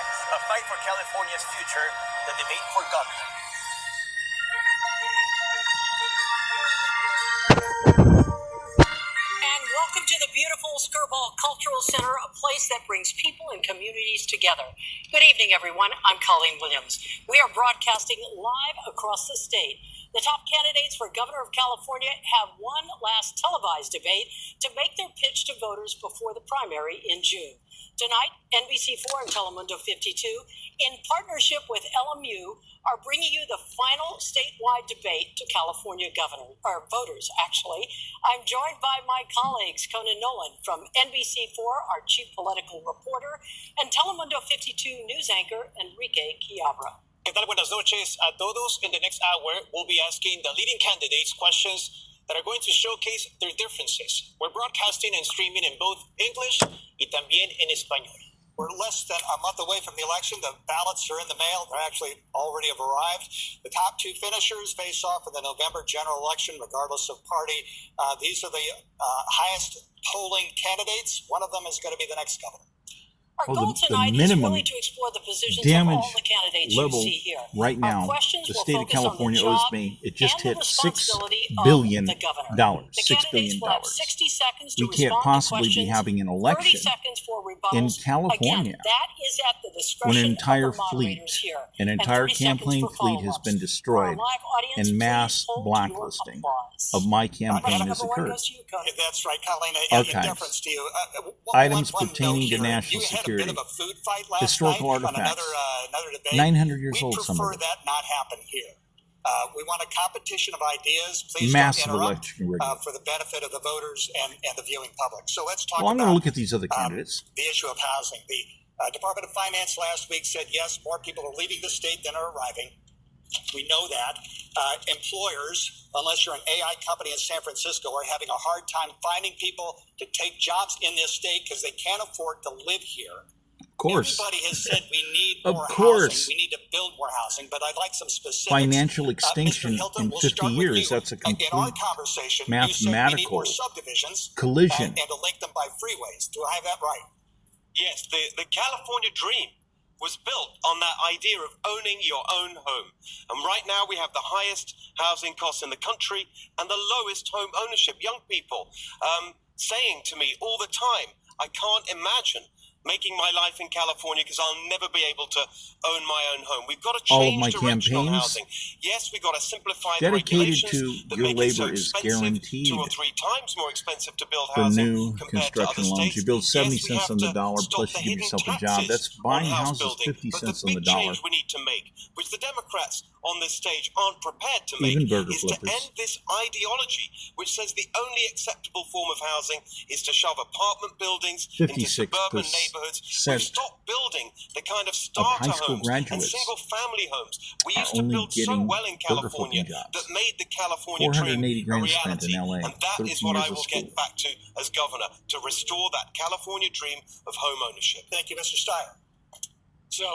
A fight for California's future, the debate for governor. And welcome to the beautiful Skirball Cultural Center, a place that brings people and communities together. Good evening, everyone. I'm Colleen Williams. We are broadcasting live across the state. The top candidates for governor of California have one last televised debate to make their pitch to voters before the primary in June. Tonight, NBC4 and Telemundo 52, in partnership with LMU, are bringing you the final statewide debate to California voters, actually. I'm joined by my colleagues, Conan Nolan from NBC4, our chief political reporter, and Telemundo 52 news anchor, Enrique Chiabra. ¿Qué tal? Buenas noches a todos. In the next hour, we'll be asking the leading candidates questions that are going to showcase their differences. We're broadcasting and streaming in both English y también en español. We're less than a month away from the election. The ballots are in the mail. They actually already have arrived. The top two finishers face off in the November general election, regardless of party. These are the highest polling candidates. One of them is going to be the next governor. Our goal tonight is really to explore the positions of all the candidates you see here. Right now, the state of California owes me. It just hit $6 billion. $6 billion. We can't possibly be having an election in California when an entire fleet, an entire campaign fleet has been destroyed and mass blacklisting of my campaign has occurred. That's right, Colleen. Archives, items pertaining to national security, historical artifacts, 900 years old, some of them. We prefer that not happen here. We want a competition of ideas. Please massive don't interrupt election for the benefit of the voters and the viewing public. So let's talk I'm about going to look at these other candidates. The issue of housing. The Department of Finance last week said, yes, more people are leaving the state than are arriving. We know that. Employers, unless you're an AI company in San Francisco, are having a hard time finding people to take jobs in this state because they can't afford to live here. Of course. Everybody has said we need more course. housing. We need to build more housing, but I'd like some specifics. Financial extinction in 50 years, that's a complete in our conversation, mathematical you said we need more subdivisions collision. And to link them by freeways. Do I have that right? Yes, the California dream was built on that idea of owning your own home. And right now we have the highest housing costs in the country and the lowest home ownership. Young people saying to me all the time, I can't imagine making my life in California because I'll never be able to own my own home. We've got to change direction on housing. Yes, we've got to simplify the regulations that your make it so labor is expensive, guaranteed 2 or 3 times more expensive to build for housing new compared to other construction loans. states. You build 70 Yes, we cents have on the to dollar, stop plus the you give hidden yourself a job. taxes That's on buying house houses building. 50 But cents the on the big dollar. change we need to make, which the Democrats on this stage aren't prepared to make, Even burger is to flippers. end this ideology which says the only acceptable form of housing is to shove apartment buildings into suburban neighborhoods. We've stopped building the kind of starter high school homes and graduates single-family homes we are used to only build so getting well in burger California flipping jobs. that made the California 480 dream a grand spent reality. in LA, And that 13 is what years I of will school. get back to as governor, to restore that California dream of home ownership. Thank you, Mr. Steyer. So,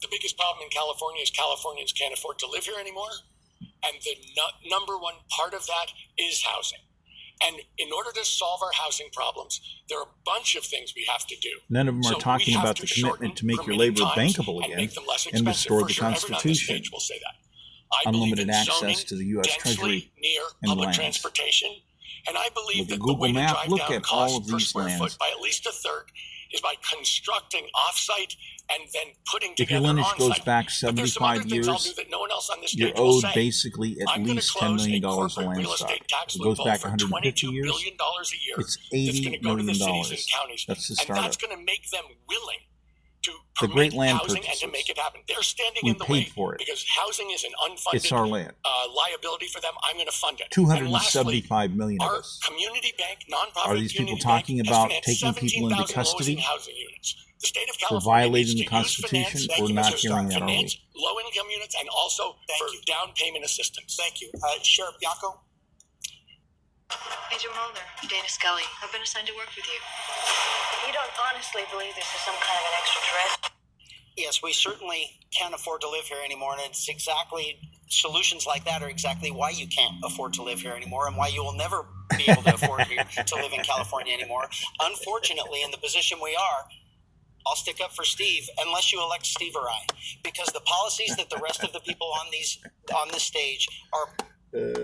the biggest problem in California is Californians can't afford to live here anymore. And the number one part of that is housing. And in order to solve our housing problems, there are a bunch of things we have to do. None of them are talking about the commitment to make your labor bankable again and restore the Constitution. Will say that. Unlimited access to the U.S. Treasury near and public lands. transportation. And I believe With that a the way Google to map, drive look down at all costs of per these square lands. foot by at least a third is by constructing off-site and then putting If your together lineage goes on-site. back But there's some other 75 things I'll years, do that no one else on this you're stage will owed say. basically at I'm gonna least $10 close million a of corporate land real stock. estate tax If it goes loophole back for 150 $22 years, billion a year. it's That's going to $80 go to the million. cities and counties. That's the And that's startup. going to make them willing to The great permit land housing and purchases. to make it happen. They're standing We in the paid way for it. because housing is an unfunded It's our land. liability for them. I'm going to fund it. And lastly, $275 million of our us. community bank, nonprofit Are these people community talking bank, about has taking financed people into 17,000 custody low-income housing units. The state of for California violating needs the to use Constitution? finance, We're not hearing that, are we? finance low-income units and also for down payment assistance. Thank you. Sheriff Bianco? Major Mulder, Dana Scully. I've been assigned to work with you. You don't honestly believe this is some kind of an extraterrestrial? Yes, we certainly can't afford to live here anymore, and it's exactly solutions like that are exactly why you can't afford to live here anymore and why you will never be able to afford to live in California anymore. Unfortunately, in the position we are, I'll stick up for Steve unless you elect Steve or I, because the policies that the rest of the people on this stage are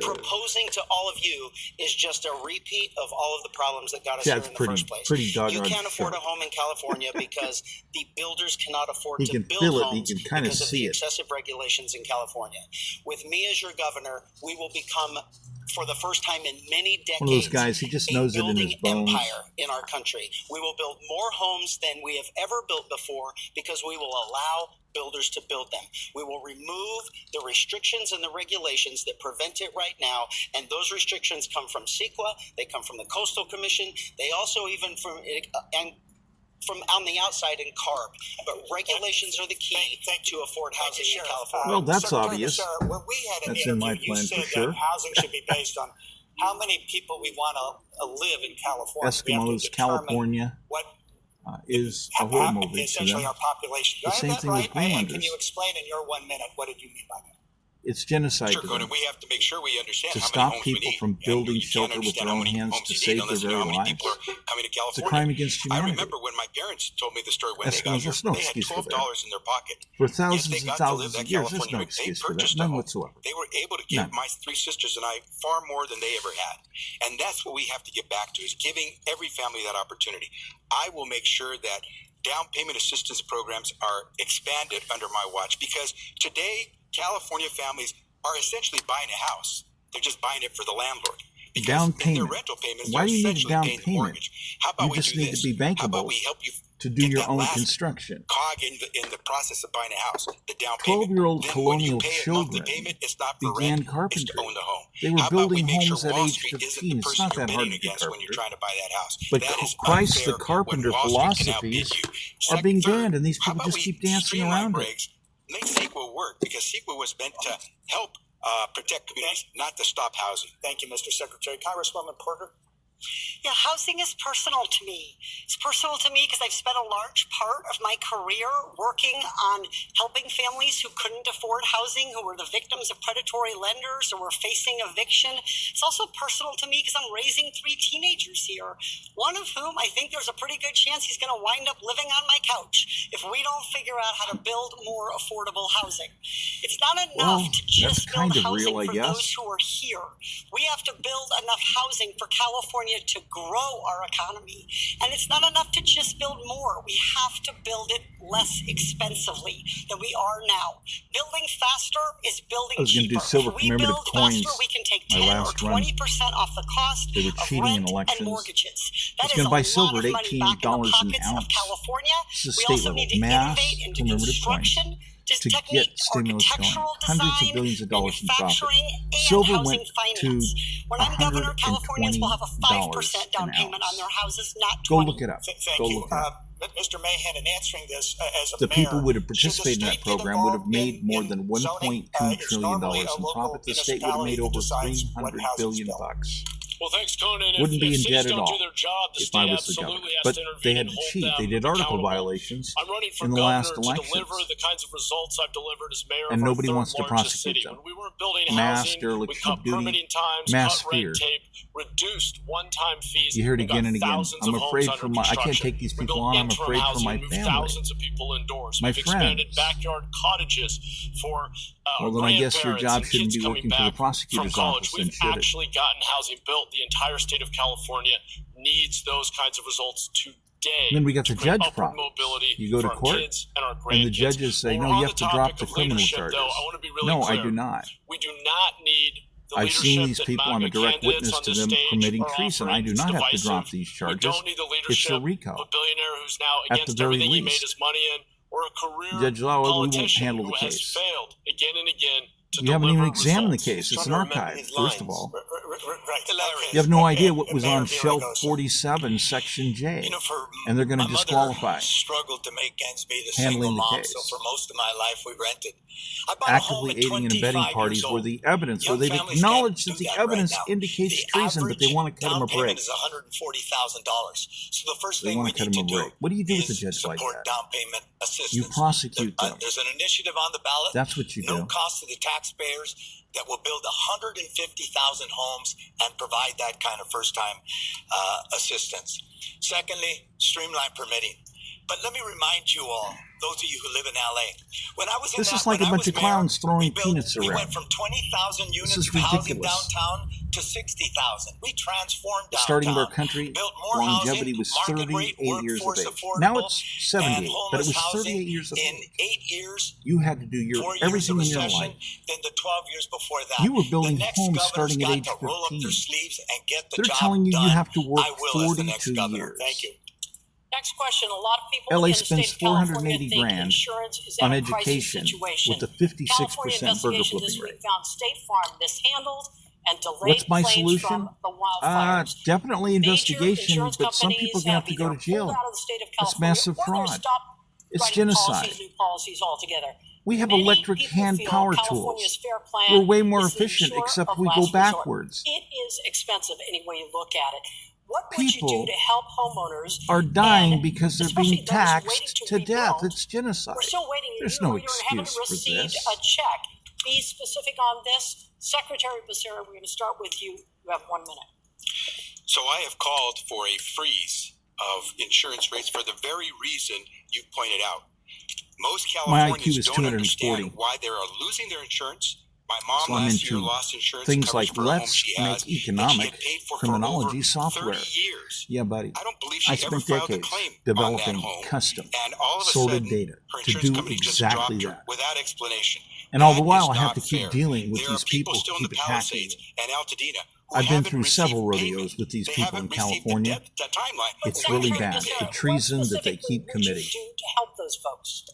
proposing to all of you is just a repeat of all of the problems that got us here in the first place. You can't afford a home in California because the builders cannot afford to build homes because of the excessive regulations in California. With me as your governor, we will become, for the first time in many decades, one of those guys, he just knows it in his bones. Empire in our country. We will build more homes than we have ever built before because we will allow builders to build them. We will remove the restrictions and the regulations that prevent it right now, and those restrictions come from CEQA, they come from the Coastal Commission, they also even from on the outside in CARB. But regulations are the key to afford housing in California. Well, that's obvious. When we had an That's in my interview, plan you said for sure. that housing should be based on how many people we want to live in California. Eskimos, California what is a horror movie to essentially them. our population. The same thing with Greenlanders. Can you explain in your 1 minute what did you mean by that? It's genocide Sure, to Conan, them. we have to make sure we understand To how stop many homes people we need. from And building you can't shelter with understand their how own many hands homes to you save need unless their you know very how many lives. people are coming to It's a California. crime against I humanity. remember when my parents told me the story when they got Eskimos, here. there's no They had excuse for $12 in their pocket. For Yes, thousands they and got to live thousands that of years, there's California no dream. They excuse for that. purchased a None home. whatsoever. They were able to give None. my three sisters and I far more than they ever had. And that's what we have to get back to, is giving every family that opportunity. I will make sure that down payment assistance programs are expanded under my watch, because today California families are essentially buying a house. They're just buying it for the landlord. Because Down in their payment. rental payments, Why they're do you need a essentially down paying the payment? mortgage. How about You we just do need this? to be How about bankable we help you to do get your that own last construction. cog in the process of buying a house, the down payment. 12-year-old Then when you colonial pay a monthly children payment, it's not for began rent, it's to carpentry. own the home. They were How about we building make sure homes at Wall age Street isn't 15. the It's person not you're that hard bidding to be against when you're carpenter. trying to buy that house? But That is Christ, the unfair carpenter when Wall Street can outbid philosophies you. are being Third, banned, and these how people about just we keep dancing streamline around it. regs, make CEQA work, because CEQA was meant to help protect communities, not to stop housing. Thank you, Mr. Secretary. Congresswoman Porter? Yeah, housing is personal to me. It's personal to me because I've spent a large part of my career working on helping families who couldn't afford housing, who were the victims of predatory lenders or were facing eviction. It's also personal to me because I'm raising 3 teenagers here, one of whom I think there's a pretty good chance he's going to wind up living on my couch if we don't figure out how to build more affordable housing. It's not enough to just build housing for those who are here. We have to build enough housing for California to grow our economy. And it's not enough to just build more. We have to build it less expensively than we are now. Building faster is building I was going to do cheaper. silver If we commemorative build coins faster, we can take my 10 or last run. 20% off the cost They were of cheating in rent elections. and mortgages. I was That going to is buy a silver lot at of money back in the $18 an pockets of ounce. California. This is We state also level. need to Mass innovate into commemorative coins construction, to get technique, stimulus going. architectural Hundreds of design, billions of dollars in profit. manufacturing, and Silver housing went finance. to When I'm governor, Californians will have a 5% $120 down an payment on ounce. their houses, not 20%. Go look it up. Thank Go you. look it up. Mr. Mahan, in answering this, as a The mayor, people who would have should the participated in that state get program would have involved made more in than zoning? $1.2 It's trillion normally a in local profit. The state would have made over municipality that decides what $300 housing is billion built. bucks. Well, thanks, Conan. Wouldn't be in if debt cities at don't all do their job, the if state I was the governor. absolutely has But to intervene they had and to hold cheat. them They did article accountable. violations I'm running for in the last governor to elections. deliver the kinds of results I've delivered as mayor And of our nobody third wants to largest prosecute city. them. When we weren't building Mass housing, we dereliction cut of duty, permitting times, mass cut fear. red tape, reduced one-time fees. You hear it and got again and again. thousands I'm of homes afraid under for my. I can't construction. take these We people built on. I'm interim afraid for housing my and moved family. thousands of people indoors. My We've expanded friends. backyard cottages for Well, then I guess your grandparents job and shouldn't kids be coming working for the back prosecutor's from college. office, then, We've should it? actually gotten housing built. The entire state of California needs those kinds of results today. And then we got the to create judge upward problem. mobility You go to for our court, kids and our and the grandkids. judges say, When no, we're you on have the to drop topic the of criminal leadership, charges. though, I want to be really No, clear. I do not. We do not need the I've seen these leadership that people. I'm a MAGA direct candidates witness on to this them stage committing are treason. I do offering. not It's have to drop divisive. these We charges. don't need the It's leadership a RICO. of a billionaire who's now At the against very everything he made least. his money in, or a career Judge Lau, we won't politician handle who the has case. failed again and again to You haven't even deliver examined the results. case. It's an archive, first of all. Right. You have no Okay. idea what was Mayor on shelf Villalobos. 47, Section J. You know, And they're going to my mother disqualify. struggled to make ends meet as handling single the mom, case. so for most of my life we rented. I bought a home Actively at aiding and abetting 25 parties years where old. the evidence, where Young they've families acknowledged can't that do the that evidence right now. indicates The treason, but they average want to cut them a down payment break. is $140,000. So the first They thing want we to cut need them to a do break. What do you do with a is judge like support that? down payment assistance. You prosecute them. There's an initiative on the ballot. That's what you No do. cost to the taxpayers that will build 150,000 homes and provide that kind of first-time assistance. Secondly, streamline permitting. But let me remind you all, those of you who live in LA, when I was in This is like a bunch of clowns throwing peanuts we around. went from 20,000 units This is of housing ridiculous. downtown to 60,000. We transformed downtown. Starting of our country, built more longevity housing, was market 38 rate, years of workforce age. affordable, Now it's 78, and but it was homeless 38 years of in age. 8 years. You had to do your 4 years everything of in your recession, life. then the 12 years before that. You were building the next homes governor's starting at got age to roll up 15. their sleeves and get the They're job telling you done. you have to work I will as the next 42 governor. years. Thank you. Next question. A lot of people LA in the state spends of California $480 think grand insurance is on at a crisis education situation. with a California 56% burger investigation flipping this week rate. found State Farm mishandled and delayed What's my claims solution? from the wildfires. Definitely Major investigation, insurance but some people are going to have to go to companies have either jail. pulled out of the state of It's California massive or they're fraud. stopped It's writing genocide. new policies altogether. We have Many electric people hand feel power California's tools. fair plan We're way more is the efficient, insure except of we last go resort. backwards. It is expensive any way you look at it. What would you People do to help homeowners are dying and because they're especially being those waiting taxed to rebuild? death. It's genocide. We're still waiting. There's no you haven't excuse for received this. a check. Be specific on this. Secretary Becerra, we're going to start with you. You have 1 minute. So I have called for a freeze of insurance rates for the very reason you pointed out. Most My IQ Californians is don't 240. understand why they are losing their insurance. My mom So I'm last year into lost insurance things coverage like for a home let's she make has that she economic had paid for criminology over software. 30 years. Yeah, buddy. I don't believe I she ever spent filed a decades claim on that developing home. custom And all of a sorted sudden, data her to insurance do company just exactly dropped her that. without explanation. And all the That while, is I have not to keep fair. dealing with There these are people people still who in keep the attacking Palisades me. and Altadena who I've been haven't through received several rodeos payment. with these They people in haven't received the California. timeline. It's really bad. The treason that they keep What committing. would you do to help those folks?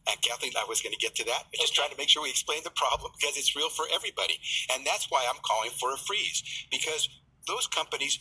And Kathleen, I was going to get to that. We're just trying to make sure we explain the problem because it's real for everybody. And that's why I'm calling for a freeze, because those companies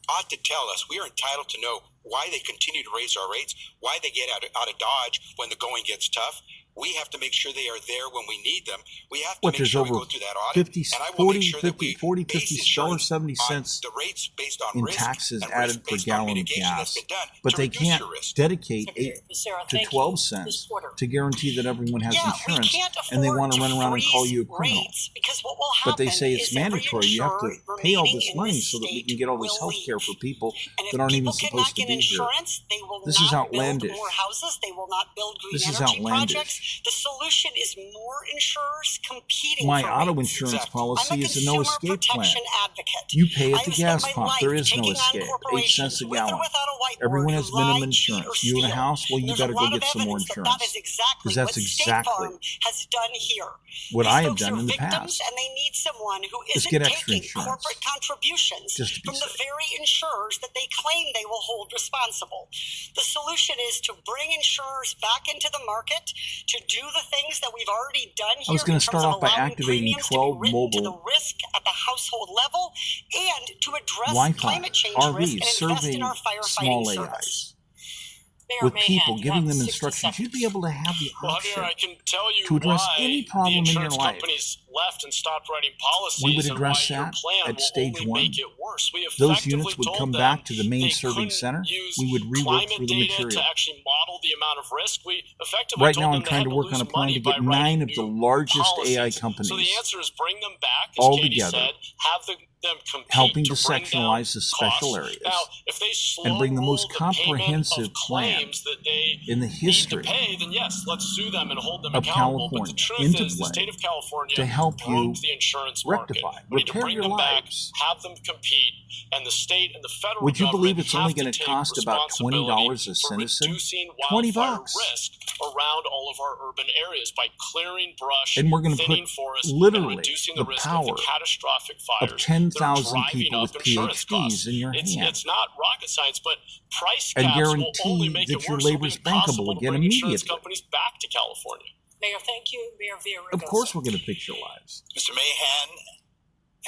ought to tell us. We are entitled to know why they continue to raise our rates, why they get out of Dodge when the going gets tough. We have to make sure they are there when we need them. We have to make There's sure we over go through that audit. 50, and I will 40, make sure 50, that we 40, base 50, insurance $1.70 on the rates based on in risk taxes and added risk per based on gallon of mitigation that's gas. been done But to they reduce can't your risk. dedicate Secretary 8 Becerra, to thank 12 you. cents Ms. Porter. to guarantee that everyone has Yeah, insurance, we can't and they afford want to run around and call freeze you a criminal. rates, because what will But they happen say it's is every mandatory. You have to insurer pay all remaining this in money this so that we state can get all this will health care leave. for people And if that aren't even people supposed cannot to get be here. insurance, they will This is not outlandish. build more houses. They will not build green This is energy outlandish. projects. The solution is more insurers competing My for auto rates. insurance I'm a policy is a no consumer escape plan. protection advocate. You pay I at the have gas spent my pump. There life is no taking on escape. 8 corporations cents a with or gallon. without a whiteboard Everyone who has minimum lie, cheat, or insurance. You own a steal. house? Well, you There's better a go lot get of some more evidence that insurance. that is exactly Because that's what State exactly Farm has done here. what These I have folks done are in the victims, past. and they need someone who Just isn't get extra taking insurance. corporate contributions Just to be from the safe. very insurers that they claim they will hold responsible. The solution is to bring insurers back into the market, to do the things that we've already done here. I was going in to terms start of off by allowing activating premiums to be 12 written to the mobile risk at the household level, and to address Wi-Fi climate change risk and RVs invest in serving our firefighting small service. AIs Mayor with Mahan, people, you giving have them 60 instructions. You'd be able to have the Well, option Javier, I can tell you to address why any the problem in your insurance life. companies left and stopped writing policies, We would and address why your that plan at will stage only 1. make it worse. We Those effectively units would told come them back to the main they serving couldn't center. use We would rework climate through the data material. to actually model the amount of risk. We effectively Right told now, them I'm they trying had to work on a lose plan money to by get writing 9 of the new largest policies. AI So the companies answer is bring them back, as all Katie together, said, have them compete helping to to bring down sectionalize the special costs. areas Now, if they and bring the slow most roll the payment comprehensive of plan claims that they in the need to history pay, then yes, let's sue them and hold them of accountable. But the California truth into is, the play state of California to help broke you the insurance market. rectify, We need to repair bring your them back, lives. have them compete, and the state and the federal Would you government believe it's only have going to to take cost about $20 responsibility a for citizen? reducing $20 wildfire risk around all of our urban areas by clearing brush, And we're going to thinning put forests, and literally reducing the the risk power of the catastrophic of fires 10,000 that are driving people up with insurance costs. PhDs in your hand It's not rocket science, but price and caps will only guarantee make that it your worse. It'll labor's be impossible bankable to again bring insurance immediately. companies back to California. Mayor, thank you. Mayor Villaraigosa. Of course we're going to fix your lives. Mr. Mahan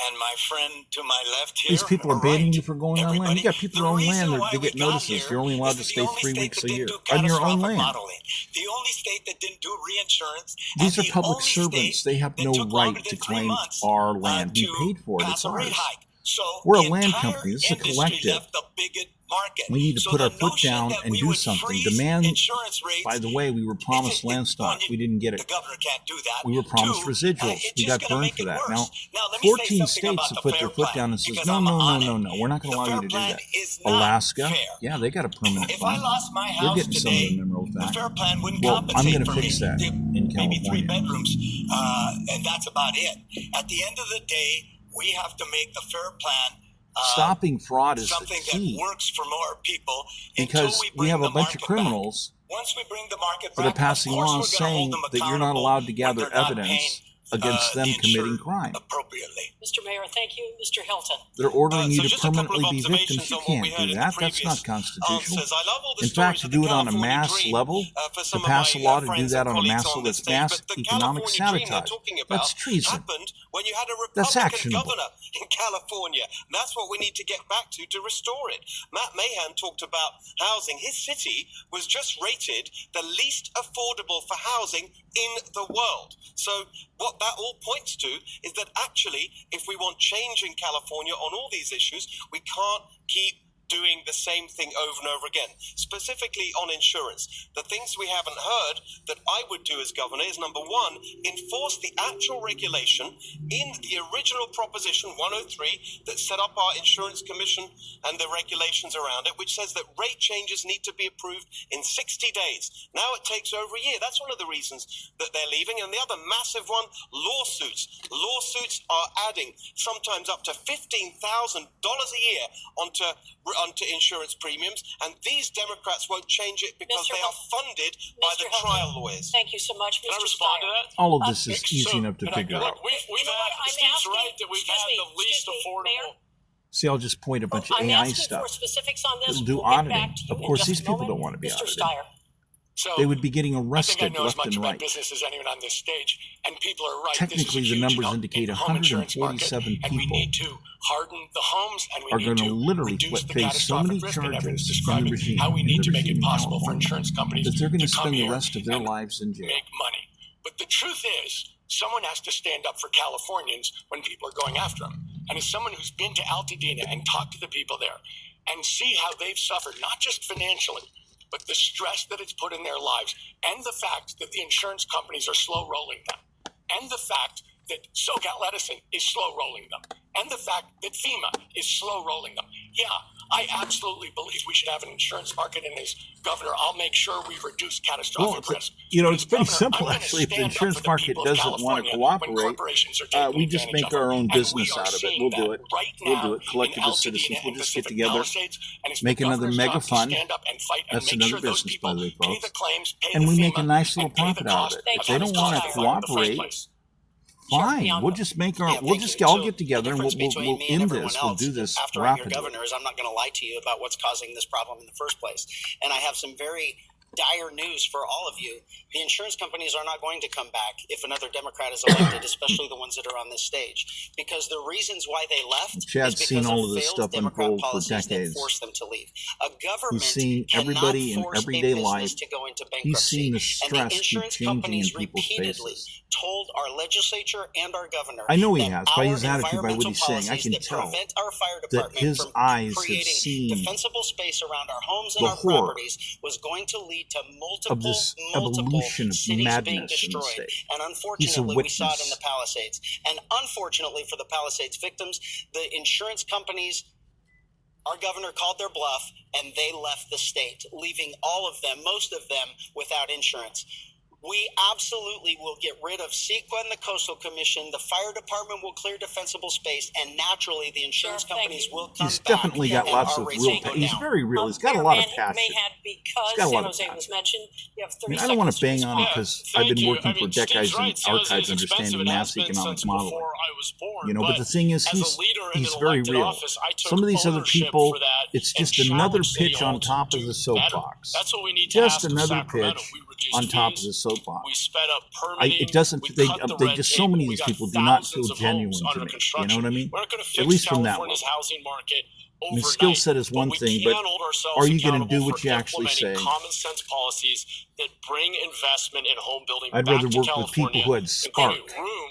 and my friend to my left here. These people are banning you from going on land. You got people The on reason land, why they we get got notices. here You're only allowed is to the stay only 3 state weeks that a didn't year do on your own catastrophic land. modeling. The only state that didn't do reinsurance. These and are the public only servants. state They have that no took right longer to than 3 claim months, our land. We to paid for it. pass It's a rate ours. hike. So We're a the land entire company. This is a industry collective. left the bigot market. We need to put the our foot notion down that and we do would something. freeze Demand, insurance rates, by the way, we were promised land stock. We didn't get the it. governor can't do that. We were promised Two, residuals. it's We just got gonna burned make for it that. worse. Now, Let me say 14 something states about have the put fair their foot plan, down and says, because no, I'm no, no, on no, it. no. We're not going to The allow you fair to do plan that. is not Alaska, fair. yeah, they got a permanent If I fund. lost my They're house getting some of today, the minerals the back. fair plan wouldn't Well, I'm compensate going to for fix me. that in Maybe 3 California. bedrooms, and that's about it. At the end of the day, we have to make the fair plan Stopping fraud is the something key, that works for more people. because until we have a bring the bunch of market criminals back. Once we bring the market that are back, passing of course laws we're gonna saying hold them that you're not accountable allowed to when gather they're not evidence paying, against them the committing insured crime. appropriately. Mr. Mayor, thank you. Mr. Hilton. They're ordering you So to just a couple of permanently be victims. observations You on what we can't heard do in that. the That's not previous constitutional. answers. I love all the In fact, stories to of do the it on a California mass dream, level, for to some of pass a my law to do friends that and on a colleagues mass on level, this that's stage, mass but the economic California dream they're sabotage. talking about That's treason. happened when you had a That's Republican actionable. governor in California. And that's what we need to get back to restore it. Matt Mahan talked about housing. His city was just rated the least affordable for housing in the world. So what that all points to is that actually, if we want change in California on all these issues, we can't keep doing the same thing over and over again. Specifically on insurance, the things we haven't heard that I would do as governor is, number one, enforce the actual regulation in the original proposition 103 that set up our insurance commission and the regulations around it, which says that rate changes need to be approved in 60 days. Now it takes over a year. That's one of the reasons that they're leaving. And the other massive one, lawsuits. Lawsuits are adding sometimes up to $15,000 a year onto insurance premiums, and these Democrats won't change it because they are funded by the trial lawyers. Thank you so much, Mr. Can I respond to that? All of this is easy enough to figure out. Look, we've had, Steve's right that we've had the least affordable. See, I'll just point a bunch of I'm AI asking stuff. for specifics on this. It'll do We'll get auditing. back to you Of in course, just these a people moment. don't want to be Mr. audited. Steyer. So They would be getting I think I arrested know as left much and about right. business as anyone on this stage, and people are right. Technically, this is a the huge numbers indicate home insurance 147 market, and we people need to harden the homes, and we are need going to to literally reduce the face so many catastrophic risk. And everyone's charges in the describing regime, how we need to make it in possible for California, insurance companies that they're going to come spend the here rest of their and lives in jail. make money. But the truth is, someone has to stand up for Californians when people are going after them. And as someone who's been to Altadena and talked to the people there and see how they've suffered, not just financially, but the stress that it's put in their lives, and the fact that the insurance companies are slow rolling them, and the fact that SoCal Edison is slow rolling them, and the fact that FEMA is slow rolling them. Yeah, I absolutely believe we should have an insurance market, and as governor, I'll make sure we reduce catastrophic risk. It's pretty Governor, simple, I'm gonna actually. If the stand up insurance for the market people of doesn't want to California when cooperate, corporations are taking we just advantage make of our it. own And business we are out of it. seeing We'll do that it. right We'll now do it. Collective in as citizens. Altadena We'll and just get Pacific together, Palisades, and it's make the another governor's mega job to fund. stand up and fight and That's make another sure those business, people by the way, pay folks. the claims, pay And the we make FEMA, a nice little and pay the profit out of cost it. If of they having don't want to this in the first cooperate, place. fine. We'll just make our. We'll just all get together and we'll end this. We'll do this after I'm your rapidly. governor, is I'm not going to lie to you about what's causing this problem in the first place. And I have some very dire news for all of you. The insurance companies are not going to come back if another Democrat is elected, especially the ones that are on this stage, because the reasons why they left Chad's is because seen all of of this failed stuff Democrat unfold for policies decades. that forced them to leave. A government He's seen cannot everybody in force everyday a business life. to go into bankruptcy. He's seen the and stress the keep insurance changing in companies people's repeatedly faces. told our legislature and our governor. I know he that has, by our his attitude, by what he's saying. I environmental can policies that tell prevent our fire that department his from eyes have creating seen defensible space around our homes and the our horror properties was going to lead to of this evolution of cities being madness in the destroyed. state. And He's a unfortunately, we saw it in witness. the Palisades. And unfortunately for the Palisades victims, the insurance companies, our governor called their bluff, and they left the state, leaving all of them, most of them, without insurance. We absolutely will get rid of CEQA and the Coastal Commission. The fire department will clear defensible space, and naturally, the insurance companies will come He's back. definitely got and lots our of rates real. will go He's down. very real. He's got a lot of passion. Because got a San lot of Jose was mentioned, you have 30 I don't want to seconds bang on him respond. because I've been working for decades in archives understanding mass economic modeling. But the thing is, he's very real. Some of these other people, it's just another pitch on top of the soapbox. That's what we need to Just ask of another Sacramento. pitch We reduced on top of fees, the soapbox. We sped up permitting. It doesn't. We They cut the they red just tape. so many of We these got people do not feel thousands of genuine homes to under me. You construction. know what I mean? We're not going to At fix least from that California's level. housing market I mean, overnight. skill set is one we thing, can but hold ourselves are you going to accountable do what for you actually implementing say? common sense policies that bring investment in home building I'd back rather to work with people California who had and spark create room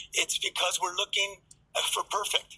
It's because we're looking for perfect.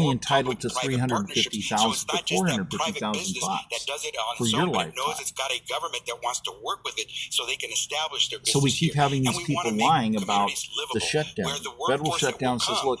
only more entitled to public-private partnerships. So $350,000 it's to not just that private $450,000 business that does it on for its your own, but it knows lifetime. it's got a government that wants to work with it so they can establish their business So we keep here. having And these we want people to make lying about communities the livable, shutdown. where the Federal workforce that will shutdown says, come look,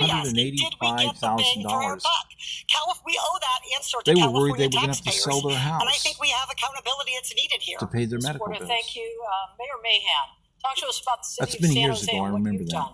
me ask you, did we get the bang for our buck? We owe that answer to They were California worried they were going to have to taxpayers, sell their house and I think we have accountability that's needed here. to pay their medical bills. Thank you, Mayor Mahan. Talk to us about the city That's of many San years Jose ago. I and what remember you've that. done.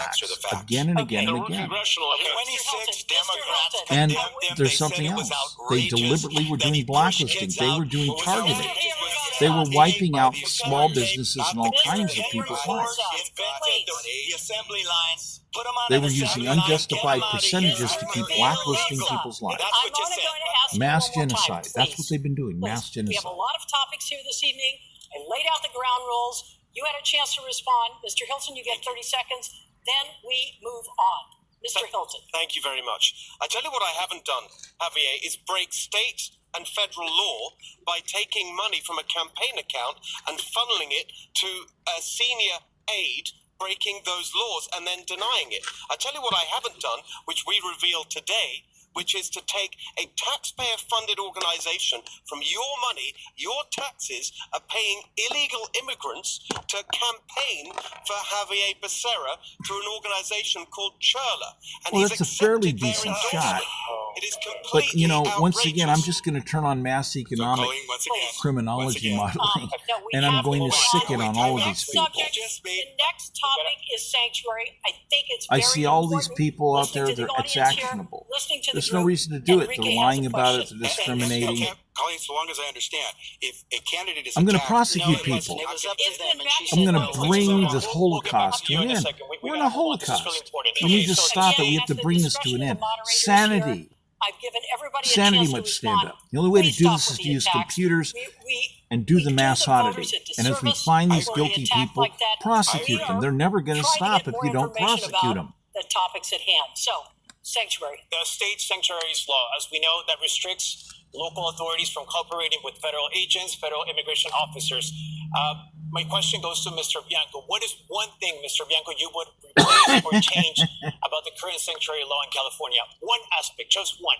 facts are the facts. again and again There and were again. congressional hearings. 26 Democrats And condemned them. there's They something said it else. was They outrageous deliberately were that doing he pushed blacklisting. kids They out. were doing What was targeting. outrageous was They were wiping out small businesses and all kinds of people's lives. The assembly lines. Put them on They an were assembly using line, unjustified get 'em out of percentages here. to keep They're blacklisting illegal. people's lives. That's what you I'm said. going to ask Mass you one more time, genocide. That's what please. they've been doing. Mass We have a genocide. lot of topics here this evening. I laid out the ground rules. You had a chance to respond. Mr. Hilton, you get 30 seconds. Then we move on. Mr. Hilton. Thank you very much. I tell you what I haven't done, Javier, is break state and federal law by taking money from a campaign account and funneling it to a senior aide, breaking those laws and then denying it. I tell you what I haven't done, which we revealed today, which is to take a taxpayer-funded organization from your money, your taxes are paying illegal immigrants to campaign for Javier Becerra to an organization called Churla. And Well, he's that's a fairly accepted their decent endorsement. shot. It is completely But, you know, once again, I'm outrageous. just going to turn on mass economic Colleen, once again, criminology modeling, No, we and I'm have going to move sick it on all of Next these people. subject, the next topic is sanctuary. I think it's I very see all these important. people out Listening there, to the it's audience here, actionable. listening to the There's no group. reason to do it. Enrique They're has lying a about it. question. They're discriminating. Okay, Colleen, so long as I understand, if a candidate is I'm going to attacked- prosecute No, it people. wasn't. It was up to It's them, been and she back I'm said going no. to bring the We'll get back Holocaust to you to in an a end. second. We're in gotta a move on. This is really Holocaust. important. We need Okay, to so stop it. again, We have to at the bring this to discretion an of end. the moderators Sanity. here, I've given everybody a Sanity chance to must stand respond. up. The only way to Please do stop this with is to the use attacks. computers We and do the do mass the voters auditing. a And as we disservice find these when we guilty attack people, like that. prosecute We them. are They're never going to trying stop get if more you don't information prosecute about them. the topics at hand. So, sanctuary. The state sanctuaries law, as we know, that restricts local authorities from cooperating with federal agents, federal immigration officers. My question goes to Mr. Bianco. What is one thing, Mr. Bianco, you would replace or change about the current sanctuary law in California? One aspect, just one.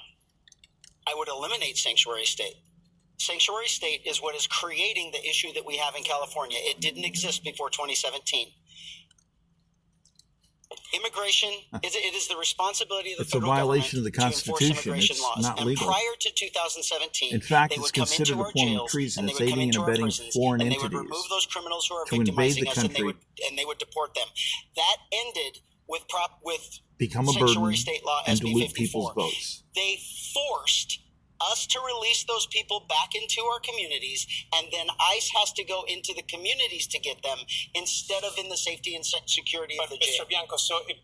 I would eliminate sanctuary state. Sanctuary state is what is creating the issue that we have in California. It didn't exist before 2017. Immigration, it is the responsibility of the It's a federal violation of the government to enforce Constitution. immigration It's laws. not And legal. prior to 2017, In fact, they it's would come considered into a our form of jails, treason. and they It's would come aiding and into our abetting prisons, foreign and they would entities remove those criminals who are to invade the victimizing us, and country, they would deport them. That ended with become a sanctuary burden, state law and SB dilute 54. people's votes. They forced us to release those people back into our communities, and then ICE has to go into the communities to get them instead of in the safety and security But of the jail. Mr. Bianco, so if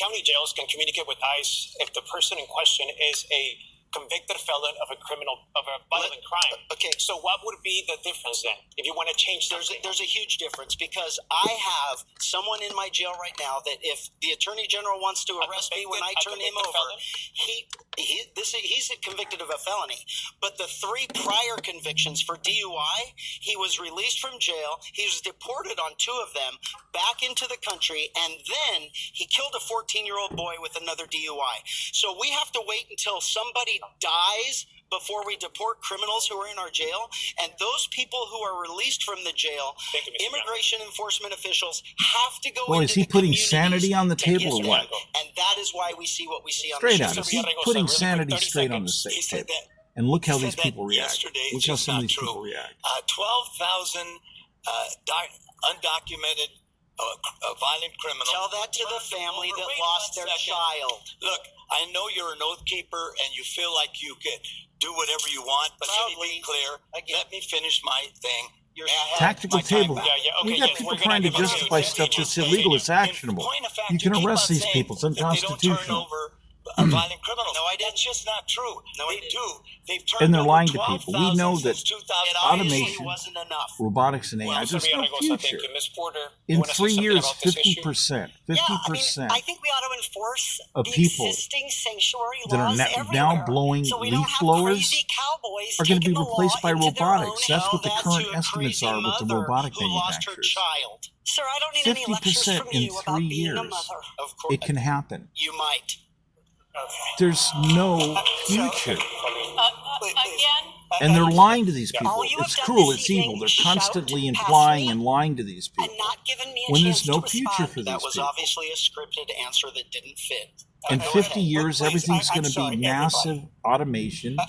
county jails can communicate with ICE if the person in question is a convicted felon of a violent crime. Okay. So what would be the difference then if you want to change There's something? a huge difference, because I have someone in my jail right now that if the attorney general wants to arrest me when I turn him over, he's convicted of a felony. But the 3 prior convictions for DUI, he was released from jail. He was deported on 2 of them back into the country, and then he killed a 14-year-old boy with another DUI. So we have to wait until somebody dies before we deport criminals who are in our jail. And those people who are released from the jail, Thank you, Mr. immigration enforcement officials have to go Boy, into is he the putting communities sanity on the to table get or what? them. And that is why we see what we see on Straight the out. street. Is he Mr. Villaraigosa, putting really quick, sanity 30 straight on the seconds. He said table? that. And look how He these said that people react. yesterday. Look It's how just some of not these true. people react. 12,000 undocumented violent criminals. Tell that to the family that Wait lost one their second. child. Look, I know you're an oath keeper and you feel like you can do whatever you want, but let me Proudly. be clear. Again. Let me finish my thing. You're May I have Tactical my time table. back? We got people trying to justify stuff that's illegal. It's actionable. You can arrest these people. It's unconstitutional. A violent criminal. No, I didn't. That's just not true. No, I they didn't. do. They've turned And they're over lying to people. We know 12,000 that since 2000. It obviously automation, wasn't enough. robotics, and AI, Well, there's Mr. no Villaraigosa, future. thank you. Ms. Porter, you In want to say 3 something years, about this issue? 50%, Yeah, 50% I think we ought to enforce of the people existing sanctuary that are laws now everywhere. blowing So we leaf don't have blowers crazy cowboys are going to be taking the replaced law by into their robotics. own That's what the Tell that current to a estimates crazy are with the mother robotic who lost her manufacturers. child. Sir, I don't need any lectures 50% from in you about 3 being a years. mother. Of course, It can happen. you might. There's no future. Again, And they're lying to these people. all you have It's done cruel. this It's evil. evening They're is constantly shout, implying pass me, and lying to these and people. not giving me a When chance there's no to future respond. for That these was people. obviously a scripted answer that didn't fit. In 50 years, Please, everything's I'm going to sorry, be massive automation, No,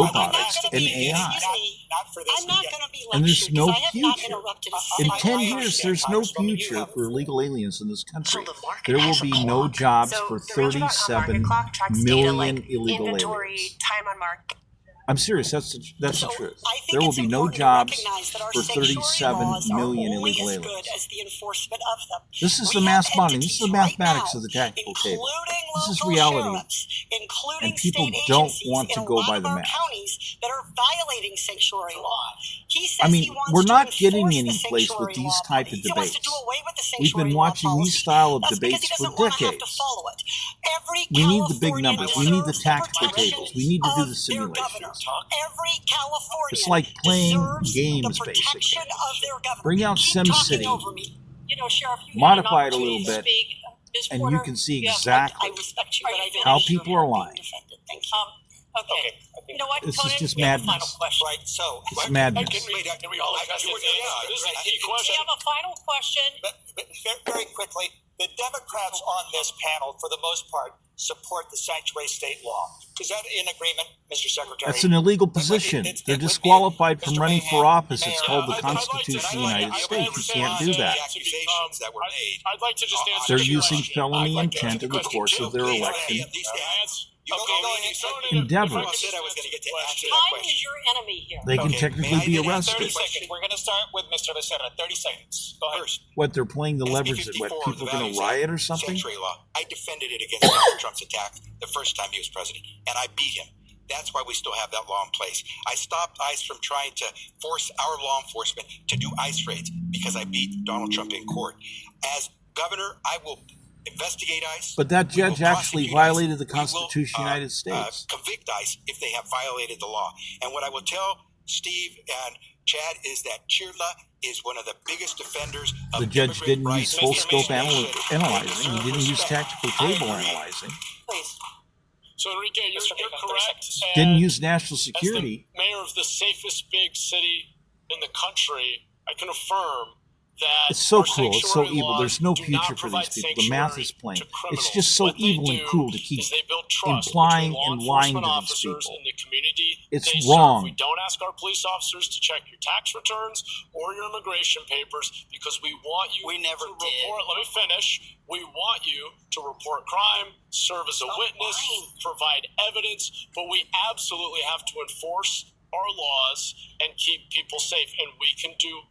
robotics, I'm not and gonna be- AI. excuse me, Not for this I'm not weekend. going to be And there's lectured no because I have not future. interrupted a In single 10 word. years, there's no future for illegal aliens in this country. So the market There will has a be no clock. jobs So for the Rent-A-Market 37 clock tracks data million like illegal inventory, aliens. time on market. I'm serious. That's the truth. There will be no jobs for 37 million illegal aliens. This is the mass modeling. This is the mathematics of the tactical table. This is reality. And people don't want to go by the math. That are violating sanctuary law. I mean, we're not getting any place with these type of debates. We've been watching these style of debates for decades. We need the big numbers. We need the tactical tables. We need to do the simulations. It's like playing games, basically. Bring out SimCity, modify it a little bit, and you can see exactly how people are lying. Okay. You know what? This Conan, is just we have a madness. final question. Right. So It's madness. Can we all address it? This is a key We question. have a final question. but very quickly, the Democrats on this panel, for the most part, support the sanctuary state law. Is that in agreement, Mr. Secretary? That's an illegal position. They're disqualified from running for office. It's called the I'd like Constitution of the to- United States. You can't do that. Accusations that were made. I'd like to just answer. They're the using question. felony I'd like to intent answer in the question course too. of their Please, election at least ask. You Okay, go maybe ahead. so endeavors. I said I was going to get to answer that Time question. is your enemy here. They can Okay, technically may I be then answer 30 the arrested. question? We're going to start with Mr. Becerra. 30 seconds. Go ahead. First, What, they're playing the SB leverage that 54, what, people the are going Values to riot Act, or something? Sanctuary law. I defended it against Donald Trump's attack the first time he was president, and I beat him. That's why we still have that law in place. I stopped ICE from trying to force our law enforcement to do ICE raids because I beat Donald Trump in court. As governor, I will investigate ICE. But that We will judge actually prosecute violated the ICE. We will, Constitution of the United States. Convict ICE if they have violated the law. And what I will tell Steve and Chad is that Chirla is one of the biggest offenders of The judge immigrant didn't rights. use full scope Mr. analyzing. He didn't use tactical table analyzing. Please. So Enrique, you're correct. Didn't And use national as security. the mayor of the safest big city in the country, I can affirm that It's so our cruel. It's so sanctuary evil. laws There's no do not future for these provide people. The math is sanctuary plain. to It's criminals. just so What they evil and do cruel to keep is they build trust implying between law and lying to enforcement these officers people. in the community It's they wrong. serve. We don't ask our police officers to check your tax returns or your immigration papers because we want you We never to did. report. Let me finish. We want you to report crime, serve as a witness, provide evidence, but we absolutely have to enforce our laws and keep people safe, and we can do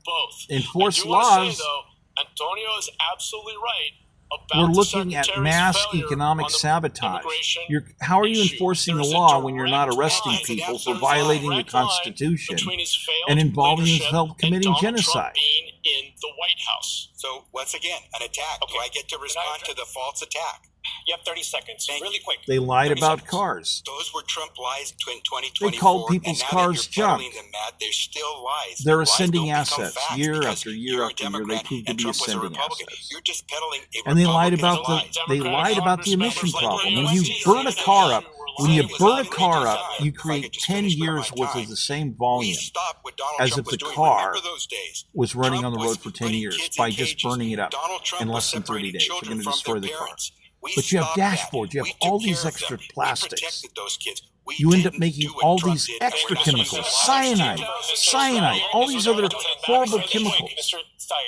both. Enforce I do want to laws. say, though, Antonio is absolutely right about We're the looking at Secretary's mass failure economic on the sabotage. immigration How are you issue. enforcing the There's a law when you're not direct arresting line, people for there's a violating the direct line Constitution between his failed and involving leadership himself and committing Donald Trump genocide? being in the White House. So once again, an attack. Do I get to respond to the false attack? You have 30 seconds. Really quick. They lied 30 about seconds. cars. Those were Trump lies in 2024. They called people's and now cars that you're peddling junk. them, Matt, they're still lies. They're Lies ascending don't become assets facts year because after year you're a after year. They Democrat proved to and be Trump was a ascending Republican. assets. You're just peddling a And they lied about Republican's the lies. they lied about the emission Democrats, problem. When members you like burn a car up, when you burn a car up, If I you could create just 10 finish years my worth time. of the same We volume stopped what Donald as Trump if was the doing. car Remember those days. was running Trump on the road was for 10 putting years kids by in just cages. burning it up Donald Trump in was less than 30 separating days. You're children going to from destroy their the car. parents. We But you have stopped that. dashboards. You have We all took these care of extra them. We plastics. protected those kids. We You end up didn't making do what all Trump these did. extra We're not chemicals, using cyanide, all these other horrible chemicals.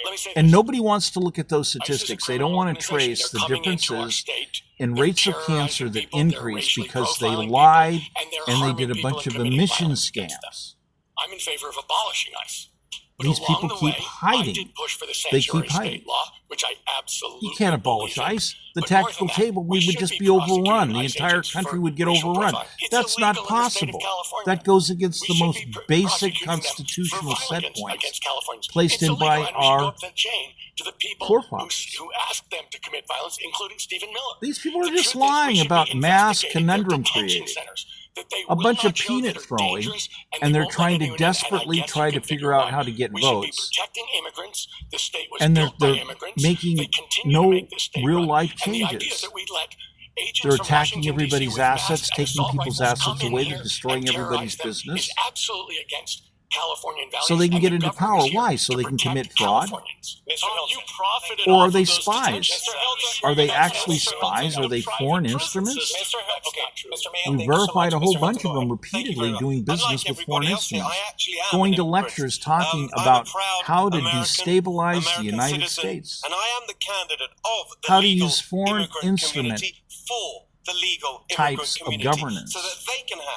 Let me say And this. nobody wants to look at those ISIS is a statistics. They don't criminal want to organization. trace They're the coming into our differences state. in They're rates of terrorizing cancer that people. They're increase racially because they profiling lied people, and they're and they harming did a people bunch and of committing emission violence against them. scams. I'm in favor of abolishing ICE. But These along people the keep way, hiding. I did push for the They sanctuary keep hiding. state law, which I absolutely You can't abolish believe in. ICE. The But more tactical than that, table, we would should just be prosecuting overrun. The ICE entire agents country for would get racial overrun. profiling. It's That's illegal not in the state of possible. California. That goes against We the should most be basic prosecuting them constitutional for set violence points against Californians. placed It's in illegal, by and we should our go up the chain to the people forefathers. who asked them to commit violence, including Stephen Miller. These people are The just truth is, we lying should be about mass investigating their conundrum detention creating. centers, that they A will bunch not of show peanut that are throwing, dangerous, and they they're won't let trying to anyone in. And I desperately guess try you to can figure figure out why. how to get We should be votes. protecting immigrants. The state was And they're built by immigrants. making They continue no to make this state real run. life And the idea changes. that we let agents They're from attacking Washington, everybody's D.C. with assets, masks and taking assault people's rifles assets come in away, here they're destroying and terrorize everybody's them business. is absolutely against Californian values. So they can and get the into government power. is here Why? So to they can protect commit fraud? Californians. Tom, you profited Or are off they of those spies? detention centers. Are they That's actually also spies? a Are they private foreign prison instruments? system. That's not true. Mr. Mayor, We thank you so verified much. a whole Mr. bunch of them Antonio. repeatedly doing business with foreign instruments, I actually am going an to immigrant. lectures talking I'm a about proud how to American- destabilize the American United citizen, States. and I am the candidate of the How to legal use foreign immigrant instrument community for the legal types of immigrant community, governance. so that they can have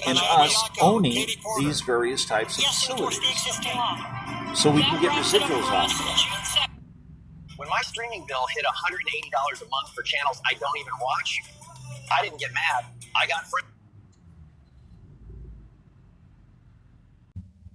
in us owning these various types of facilities so we can get residuals off. When my streaming bill hit $180 a month for channels I don't even watch, I didn't get mad. I got free.